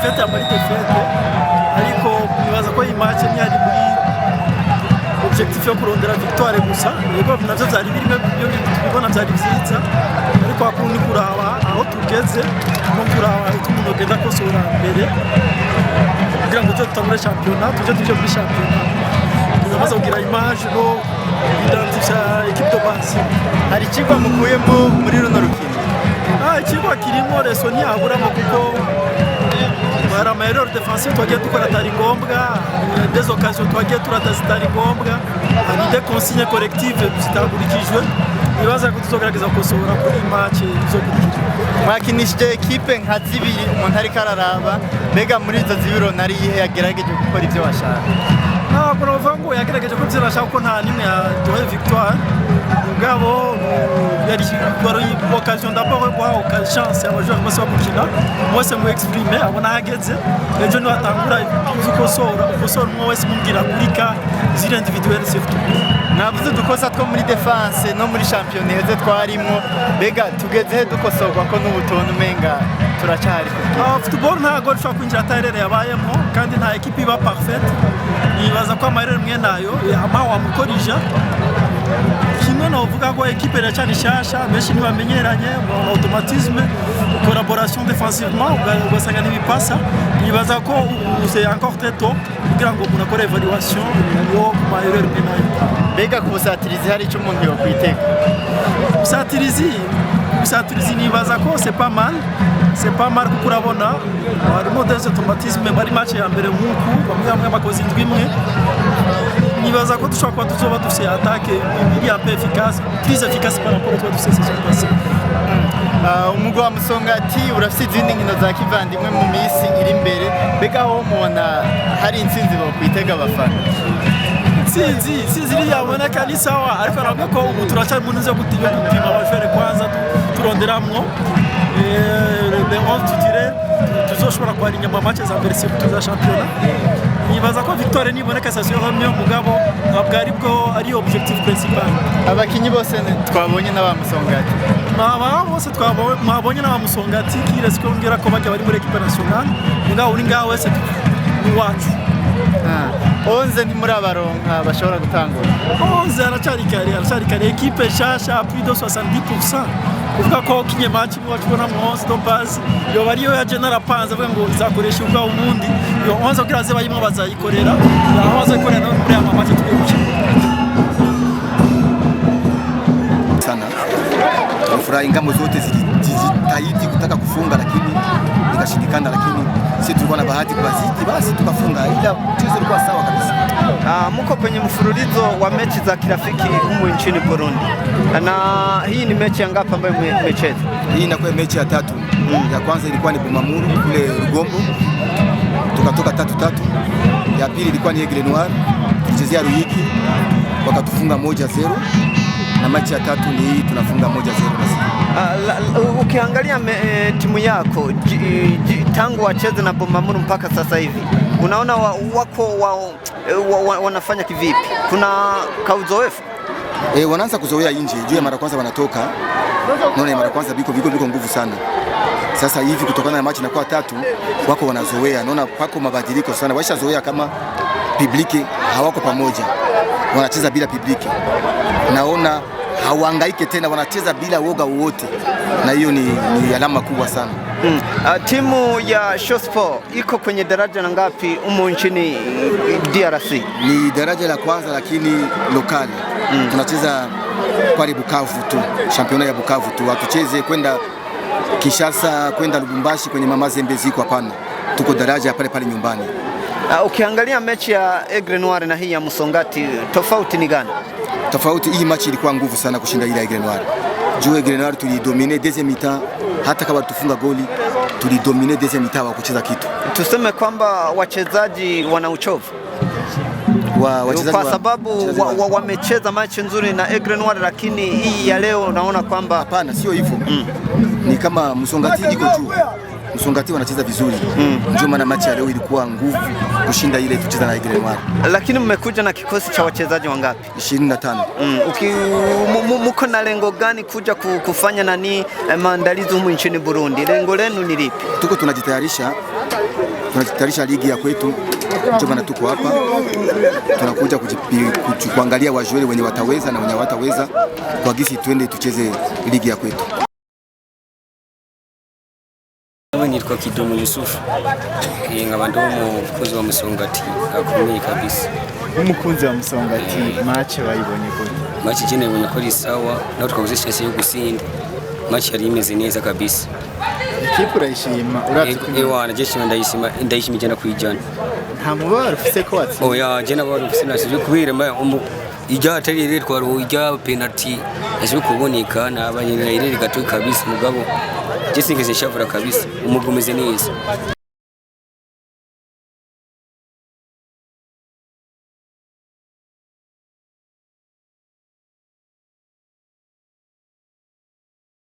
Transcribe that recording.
defete amari defete ariko nibaza ko iyi match ni ari muri objectif yo kurondera victoire gusa yego navyo byari birimo byo bibona byari byiza ariko akundi kuraba aho tugeze no kuraba umuntu ugenda kosora mbere kugira ngo tutangure championnat tuje muri championnat tumaze kugira image no identifier équipe de base hari kigwa mukuyemo muri runo rukino ikigwa kirimo Lesoni aburamo kuko bara erreur défensive twagiye dukora atari ngombwa des occasions twagiye turata zitari ngombwa hari des consignes collectives zitagurikijwe nibaza ko tuzogerageza gukosora kuri match izokurikira mwakinishije equipe nka zibiri umuntu ariko araraba mbega muri izo zibiro nari ihe yagerageje gukora ivyo bashaka ntabwo navuga ngo yagerageje ko byarashaka ko nta nimwe yaduhaye victoire mugabo yari occasion d'abord kwa chance abajoueurs bose bakukina bose mu exprimer abona hageze ejo ni watangura ukosora umwe wese mubwira kurika ziri individuelles surtout navuze dukosa two muri defense no muri championnat heze twarimo bega tugeze dukosorwa ko n'ubutonde umenga turacyari football ntago rishobora kwinjira atarere yabayemo kandi nta equipe iba parfaite nibaza ko amarere mwe nayo ama wamukorija kimwe novuga ko equipe iracyari shasha benshi ntibamenyeranye mu automatisme collaboration défensivement ugasanga n'ibipasa nibaza ko c'est encore très tôt kugira ngo umuntu akore evaluation yo ku marere mwe nayo bega kubusatirizi hari icyo umuntu yokwitega busatirizi nibaza ko c'est pas mal kuko urabona harimo des automatisme bari match ya mbere nk'uku bamwe bakoze indwi imwe nibaza ko dushobora kuba tuzoba dufite attaque iri un peu efficace plus efficace par rapport à dufite saison passée umugwi wa Musongati urafite izindi nkino za kivandimwe mu minsi iri imbere bega aho mubona hari intsinzi bokwitega abafana sinzi yaboneka ni sawa ariko nabwo ko ubu turacyari mu nzo gupima abafere kwanza turonderamwo le 11 tutire tuzoshobora kwari nyama match za mbere surtout za championnat nibaza ko victoire niboneka sasiyo hamwe mugabo ntabwo aribwo ari objectif principal abakinyi bose twabonye n'abamusongati bose twabonye n'abamusongati kiretse ko ngera ko bajya bari muri equipe nationale mugabo uri ngaho wese ni wacu 11 muri abaronka bashobora gutangura 11 aracari kare equipe shasha plus de 70% kuvuga ko kinye match mu wachibona mu 11 do base yo bariyo ya general panza avuga ngo izakoresha ubwa umundi yo 11 kugira ze bayimo bazayikorera aho bazayikorera no muri ama match tugiye sana furaha ingamo zote zilitahidi kutaka kufunga lakini ikashindikana, lakini sisi tulikuwa na bahati kubazidi, basi tukafunga, ila mchezo ulikuwa sawa kabisa. Mko kwenye mfululizo wa mechi za kirafiki humu nchini Burundi, na hii ni mechi ya ngapi ambayo mmecheza? Hii inakuwa mechi ya 3. Ya kwanza ilikuwa ni Bumamuru kule Rugombo, tukatoka 3-3. Ya pili ilikuwa ni Aigle Noir, tulichezea Ruyigi wakatufunga 1-0, na mechi ya 3 ni hii tunafunga 1-0 basi. Ukiangalia timu yako tangu wacheze na Bumamuru mpaka sasa hivi, unaona wanafanya kivipi? Kuna kauzoefu? Wanaanza kuzoea nje. Juu ya mara kwanza wanatoka. Naona mara kwanza biko nguvu sana. Sasa hivi kutokana na mechi inakuwa 3, wako wanazoea. Naona pako mabadiliko sana. Washazoea kama publiki hawako pamoja. Wanacheza bila publiki. Naona hawahangaike tena, wanacheza bila woga wote. Na hiyo ni alama kubwa sana. Timu ya Shospo iko kwenye daraja na ngapi umo nchini DRC? Ni daraja la kwanza lakini lokali. Tunacheza pale Bukavu tu, championnat ya Bukavu tu. Hatucheze kwenda Kinshasa, kwenda Lubumbashi kwenye mama Zembe ziko, hapana. Tuko daraja pale pale nyumbani. Ukiangalia mechi ya Aigle Noir na hii ya Musongati, tofauti ni gani? Tofauti, hii mechi ilikuwa nguvu sana kushinda ile Aigle Noir. Juu Aigle Noir tulidomine deuxième mi-temps, hata kama tufunga goli tulidomine deuxième mi-temps wa kucheza kitu. Tuseme kwamba wachezaji wana uchovu kwa sababu wamecheza mechi nzuri na Aigle Noir, lakini hii ya leo naona kwamba hapana, sio hivyo. Ni kama Musongati iko juu. Musongati wanacheza vizuri. Ndio maana mechi ya leo ilikuwa nguvu kushinda ile tucheza na Aigle Noir. Lakini mmekuja na kikosi cha wachezaji wangapi? 25. Mko na lengo gani kuja kufanya maandalizi humu nchini Burundi? Lengo lenu ni lipi? Tuko tunajitayarisha tunatayarisha ligi ya kwetu, ndio maana tuko hapa, tunakuja kuangalia wajueli wenye wataweza na wenye hawataweza, kwa gisi twende tucheze ligi ya kwetu. Nitwa Kidumu Yusufu, nkaba ndi umukunzi wa Musongati akomeye kabisa. Umukunzi wa Musongati, match wayibonye gute? Match jene ibonye ko ari sawa, naho twabuze chance yo gusinda. Match yari imeze neza kabisa. Ikipe urayishima, Ewana je ndayishima ijana kwijana. Nta mubaro ufise ko watsinze? Oya je nabaro ufise nasije kubira ijya atari rero twaro ijya penalty nasije kuboneka nabanye rero gato kabisa mugabo je singeze shavura kabisa umugumeze neza.